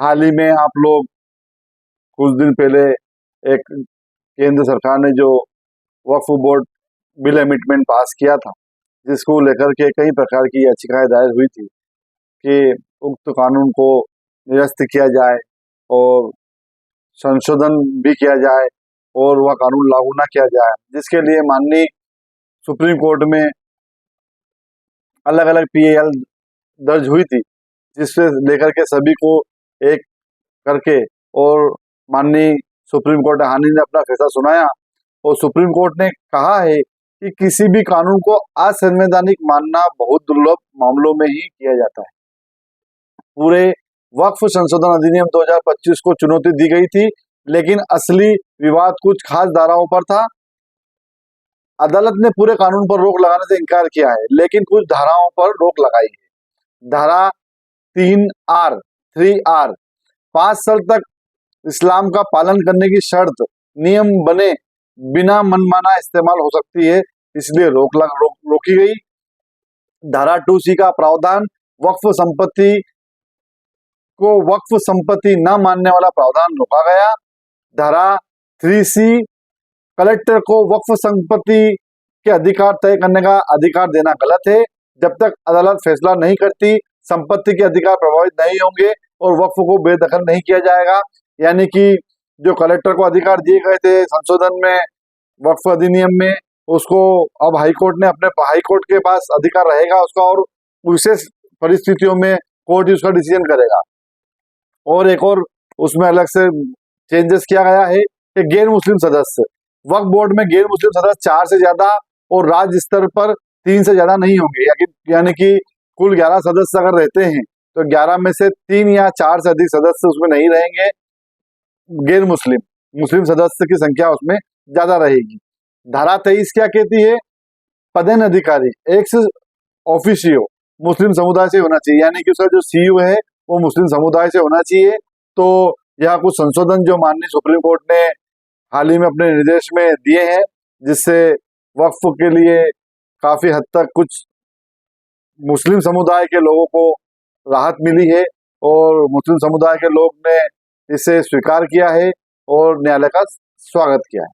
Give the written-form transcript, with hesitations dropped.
हाल ही में आप लोग कुछ दिन पहले एक केंद्र सरकार ने जो वक्फ बोर्ड बिल अमेंडमेंट पास किया था, जिसको लेकर के कई प्रकार की याचिकाएं दायर हुई थी कि उक्त कानून को निरस्त किया जाए और संशोधन भी किया जाए और वह कानून लागू ना किया जाए, जिसके लिए माननीय सुप्रीम कोर्ट में अलग अलग पीएल दर्ज हुई थी, जिससे लेकर के सभी को एक करके और माननीय सुप्रीम कोर्ट हानि ने अपना फैसला सुनाया। और सुप्रीम कोर्ट ने कहा है कि किसी भी कानून को असंवैधानिक मानना बहुत दुर्लभ मामलों में ही किया जाता है। पूरे वक्फ संशोधन अधिनियम 2025 को चुनौती दी गई थी, लेकिन असली विवाद कुछ खास धाराओं पर था। अदालत ने पूरे कानून पर रोक लगाने से इनकार किया है, लेकिन कुछ धाराओं पर रोक लगाई है। धारा 3R 5 साल तक इस्लाम का पालन करने की शर्त नियम बने बिना मनमाना इस्तेमाल हो सकती है, इसलिए रोकी गई। धारा 2C का प्रावधान वक्फ संपत्ति को वक्फ संपत्ति न मानने वाला प्रावधान रोका गया। धारा 3C कलेक्टर को वक्फ संपत्ति के अधिकार तय करने का अधिकार देना गलत है। जब तक अदालत फैसला नहीं करती, संपत्ति के अधिकार प्रभावित नहीं होंगे और वक्फ को बेदखल नहीं किया जाएगा। यानी कि जो कलेक्टर को अधिकार दिए गए थे संशोधन में वक्फ अधिनियम में, उसको अब हाईकोर्ट के पास अधिकार रहेगा उसका, और विशेष परिस्थितियों में कोर्ट ही उसका डिसीजन करेगा। और एक और उसमें अलग से चेंजेस किया गया है कि गैर मुस्लिम सदस्य, वक्फ बोर्ड में गैर मुस्लिम सदस्य 4 से ज्यादा और राज्य स्तर पर 3 से ज्यादा नहीं होंगे। यानी कि कुल 11 सदस्य अगर रहते हैं तो 11 में से 3 या 4 से अधिक सदस्य उसमें नहीं रहेंगे। गैर मुस्लिम सदस्य की संख्या उसमें ज्यादा रहेगी। धारा 23 क्या कहती है? पदेन अधिकारी एक्स ऑफिशियो मुस्लिम समुदाय से होना चाहिए, यानी कि उसका जो सीयू है वो मुस्लिम समुदाय से होना चाहिए। तो यह कुछ संशोधन जो माननीय सुप्रीम कोर्ट ने हाल ही में अपने निर्देश में दिए हैं, जिससे वक्फ के लिए काफी हद तक कुछ मुस्लिम समुदाय के लोगों को राहत मिली है और मुस्लिम समुदाय के लोग ने इसे स्वीकार किया है और न्यायालय का स्वागत किया है।